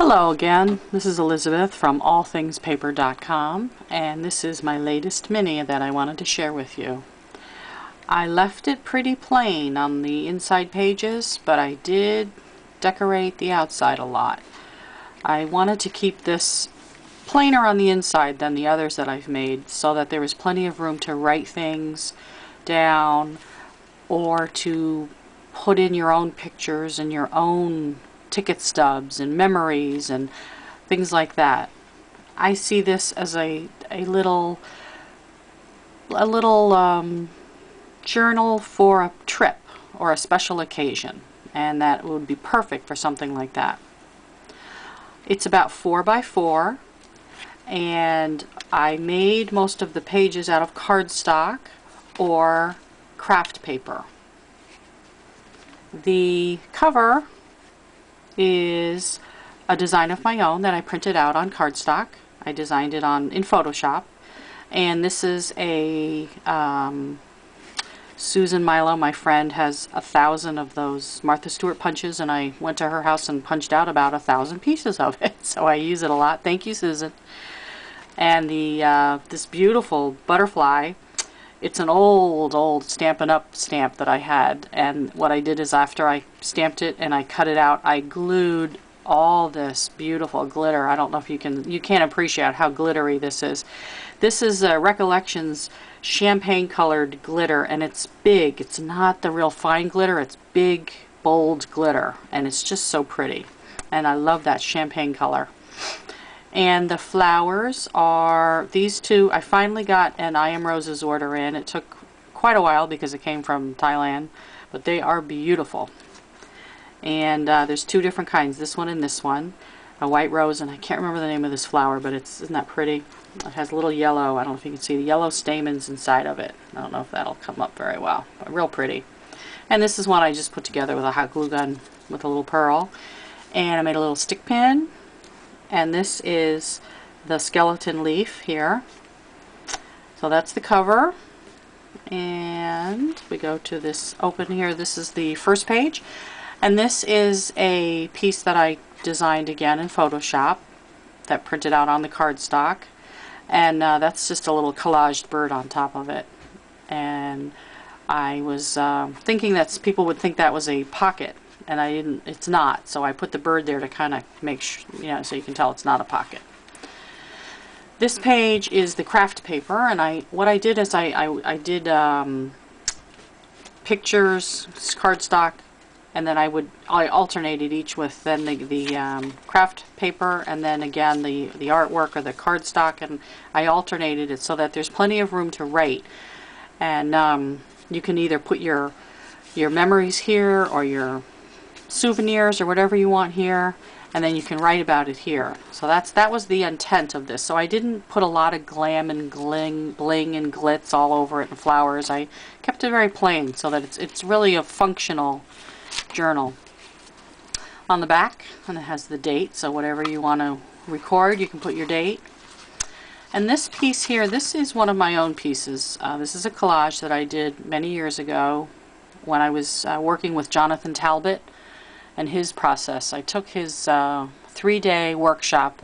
Hello again, this is Elizabeth from allthingspaper.com, and this is my latest mini that I wanted to share with you. I left it pretty plain on the inside pages, but I did decorate the outside a lot. I wanted to keep this plainer on the inside than the others that I've made so that there was plenty of room to write things down or to put in your own pictures and your own ticket stubs and memories and things like that. I see this as a little journal for a trip or a special occasion, and that would be perfect for something like that. It's about 4 by 4, and I made most of the pages out of cardstock or craft paper. The cover is a design of my own that I printed out on cardstock. I designed it in Photoshop, and this is a Susan Milo, my friend, has 1,000 of those Martha Stewart punches, and I went to her house and punched out about 1,000 pieces of it, so I use it a lot. Thank you, Susan. And this beautiful butterfly, it's an old Stampin' Up! Stamp that I had, and what I did is after I stamped it and I cut it out, I glued all this beautiful glitter. I don't know if you can't appreciate how glittery this is. This is Recollections champagne colored glitter, and it's big. It's not the real fine glitter, it's big, bold glitter, and it's just so pretty. And I love that champagne color. And the flowers are these two. I finally got an I Am Roses order in. It took quite a while because it came from Thailand, but they are beautiful. And there's two different kinds, this one and this one. A white rose, and I can't remember the name of this flower, but isn't that pretty? It has a little yellow, I don't know if you can see the yellow stamens inside of it. I don't know if that'll come up very well, but real pretty. And this is one I just put together with a hot glue gun with a little pearl. And I made a little stick pin. And this is the skeleton leaf here. So that's the cover. And we go to this open here. This is the first page. And this is a piece that I designed again in Photoshop that printed out on the cardstock. And that's just a little collaged bird on top of it. And I was thinking that people would think that was a pocket. And I didn't, it's not, so I put the bird there to kind of make sure, so you can tell it's not a pocket. This page is the craft paper, and what I did is I did pictures, cardstock, and then I alternated each with then the craft paper, and then again the artwork or the cardstock, and I alternated it so that there's plenty of room to write. And you can either put your memories here or your souvenirs or whatever you want here, and then you can write about it here. So that was the intent of this. So I didn't put a lot of glam and bling and glitz all over it and flowers. I kept it very plain so that it's really a functional journal. On the back, and it has the date, so whatever you want to record, you can put your date. And this piece here, this is one of my own pieces. This is a collage that I did many years ago when I was working with Jonathan Talbot and his process. I took his 3-day workshop,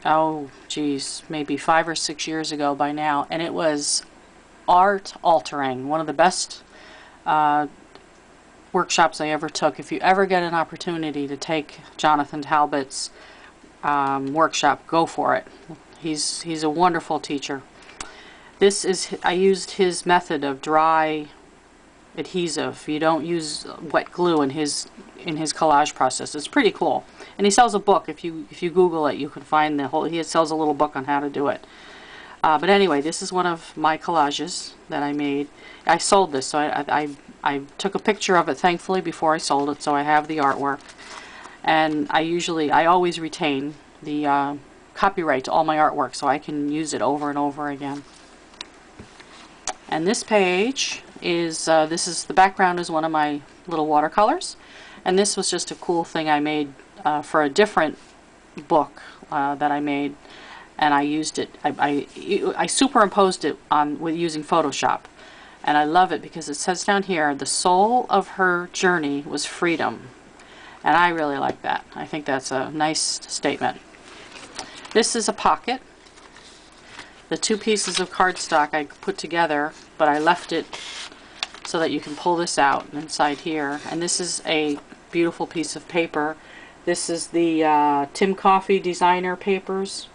oh geez, maybe 5 or 6 years ago by now, and it was art altering. One of the best workshops I ever took. If you ever get an opportunity to take Jonathan Talbot's workshop, go for it. He's a wonderful teacher. I used his method of dry adhesive. You don't use wet glue in his collage process. It's pretty cool. And he sells a book. If you Google it, you can find he sells a little book on how to do it. But anyway, this is one of my collages that I made. I sold this, so I took a picture of it, thankfully, before I sold it, so I have the artwork. And I always retain the copyright to all my artwork, so I can use it over and over again. And this page is, the background is one of my little watercolors, and this was just a cool thing I made for a different book that I made, and I used it, I superimposed it with using Photoshop, and I love it because it says down here, the soul of her journey was freedom, And I really like that. I think that's a nice statement. This is a pocket. The two pieces of cardstock I put together, but I left it so that you can pull this out inside here. And this is a beautiful piece of paper. This is the Tim Coffey designer papers.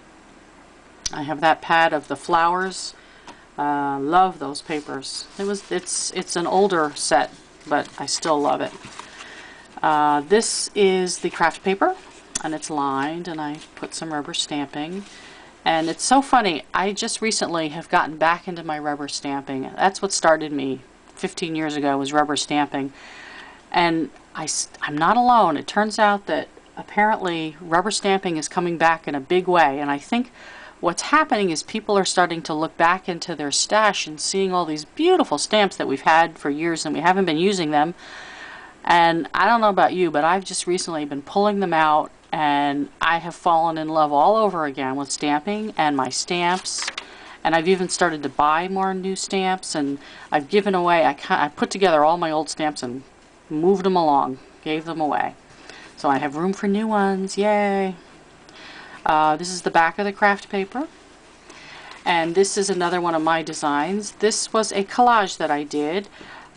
I have that pad of the flowers. Love those papers. It's an older set, but I still love it. This is the craft paper, and it's lined, and I put some rubber stamping. And it's so funny, I just recently have gotten back into my rubber stamping. That's what started me 15 years ago, was rubber stamping. And I'm not alone. It turns out that apparently rubber stamping is coming back in a big way, and I think what's happening is people are starting to look back into their stash and seeing all these beautiful stamps that we've had for years and we haven't been using them. And I don't know about you, but I've just recently been pulling them out, and I have fallen in love all over again with stamping and my stamps. And I've even started to buy more new stamps, and I've given away, I put together all my old stamps and moved them along, gave them away. So I have room for new ones, yay! This is the back of the craft paper, and this is another one of my designs. This was a collage that I did.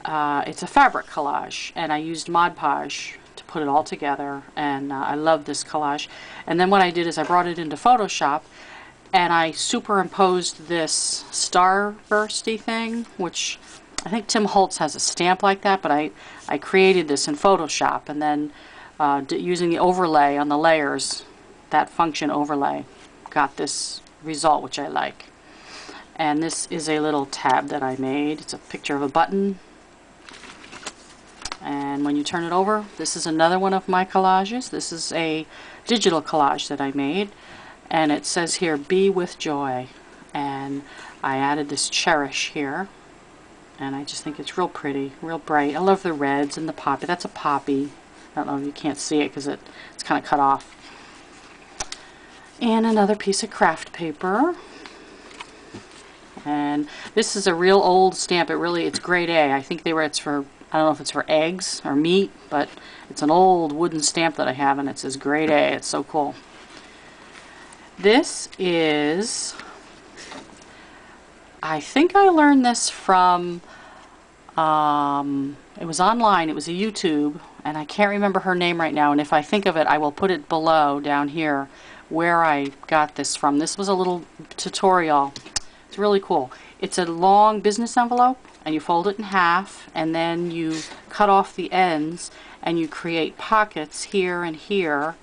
It's a fabric collage, and I used Mod Podge to put it all together, and I love this collage. And then what I did is I brought it into Photoshop, and I superimposed this starbursty thing, which I think Tim Holtz has a stamp like that, but I created this in Photoshop, and then using the overlay on the layers, that function overlay, got this result, which I like. And this is a little tab that I made. It's a picture of a button, and when you turn it over, this is another one of my collages. This is a digital collage that I made, and it says here, "Be with joy," and I added this cherish here, and I just think it's real pretty, real bright. I love the reds and the poppy. That's a poppy. I don't know if you can't see it because it's kind of cut off. And another piece of craft paper. And this is a real old stamp. It's grade A. I think it's for, I don't know if it's for eggs or meat, but it's an old wooden stamp that I have, and it says grade A. It's so cool. This is, I think I learned this from, it was online, it was a YouTube, and I can't remember her name right now, and if I think of it, I will put it below down here where I got this from. This was a little tutorial. It's really cool. It's a long business envelope, and you fold it in half, and then you cut off the ends, and you create pockets here and here,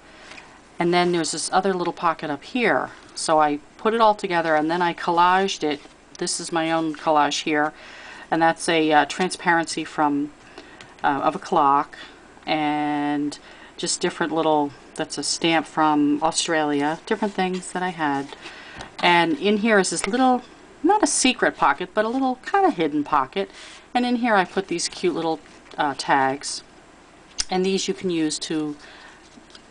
and then there's this other little pocket up here. So I put it all together, and then I collaged it. This is my own collage here, and that's a transparency from of a clock, and just different little, that's a stamp from Australia, different things that I had. And in here is this little, not a secret pocket, but a little kind of hidden pocket. And in here I put these cute little tags, and these you can use to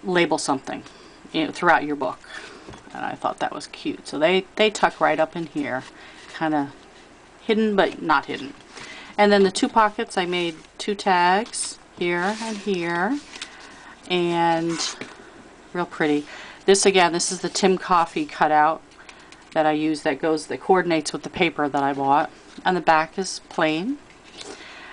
label something, you know, throughout your book. And I thought that was cute. So they tuck right up in here, kind of hidden but not hidden. And then the two pockets, I made two tags here and here, and real pretty. This again, this is the Tim Coffey cutout that I use, that coordinates with the paper that I bought. And the back is plain.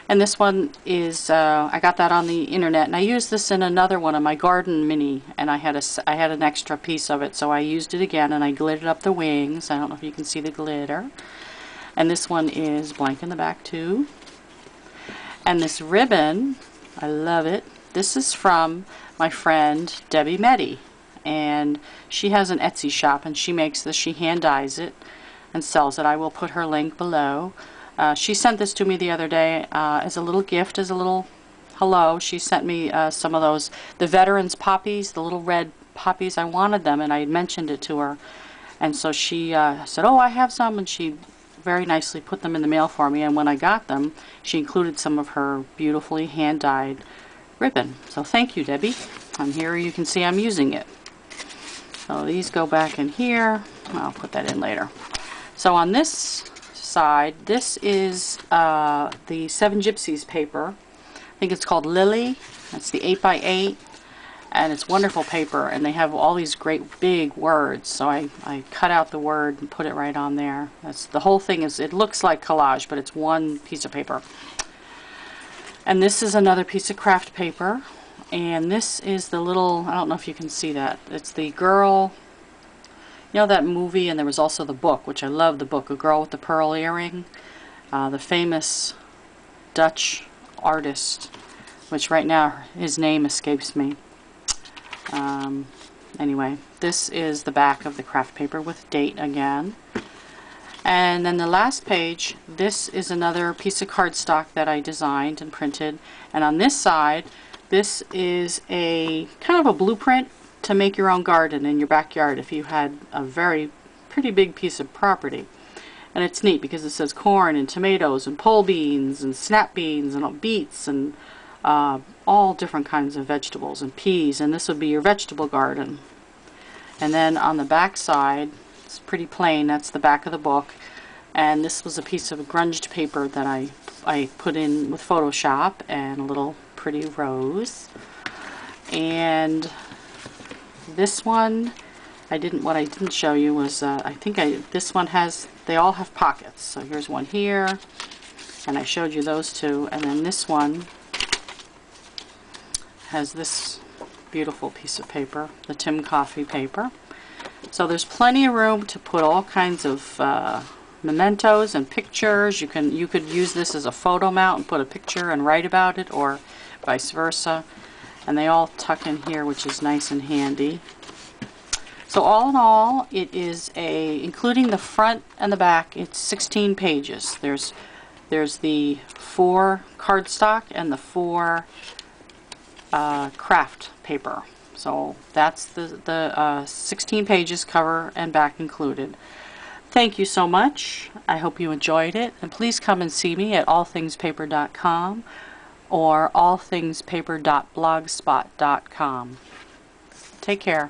And this one is, I got that on the internet, and I used this in another one of my garden mini, and I had an extra piece of it, so I used it again, and I glittered up the wings. I don't know if you can see the glitter. And this one is blank in the back too. And this ribbon, I love it. This is from my friend Debbie Meddy, and she has an Etsy shop, and she makes this. She hand dyes it and sells it. I will put her link below. She sent this to me the other day as a little gift, as a little hello. She sent me some of those, the veterans poppies, the little red poppies. I wanted them, and I had mentioned it to her, and so she said, "Oh, I have some," and she very nicely put them in the mail for me. And when I got them, she included some of her beautifully hand-dyed ribbon. So thank you, Debbie. And here you can see I'm using it. So these go back in here. I'll put that in later. So on this side, this is the Seven Gypsies paper. I think it's called Lily. That's the 8x8. and it's wonderful paper, and they have all these great big words, so I cut out the word and put it right on there. That's the whole thing. Is it looks like collage, but it's one piece of paper. And this is another piece of craft paper, and this is the little, I don't know if you can see that, it's the girl, you know that movie, and there was also the book, which I love the book, A Girl with the Pearl Earring, the famous Dutch artist, which right now his name escapes me. Anyway, this is the back of the craft paper with date again. And then the last page, this is another piece of cardstock that I designed and printed. And on this side, this is a kind of a blueprint to make your own garden in your backyard if you had a pretty big piece of property. And it's neat because it says corn and tomatoes and pole beans and snap beans and beets and all different kinds of vegetables and peas, and this would be your vegetable garden. And then on the back side, it's pretty plain, that's the back of the book, and this was a piece of grunged paper that I put in with Photoshop and a little pretty rose. And this one, what I didn't show you was, this one has, they all have pockets. So here's one here, and I showed you those two, and then this one has this beautiful piece of paper, the Tim Coffey paper. So there's plenty of room to put all kinds of mementos and pictures. You could use this as a photo mount and put a picture and write about it, or vice versa. And they all tuck in here, which is nice and handy. So all in all, it is including the front and the back, it's 16 pages. There's the 4 cardstock and the 4 craft paper. So that's the 16 pages, cover and back included. Thank you so much. I hope you enjoyed it, and please come and see me at allthingspaper.com or allthingspaper.blogspot.com. Take care.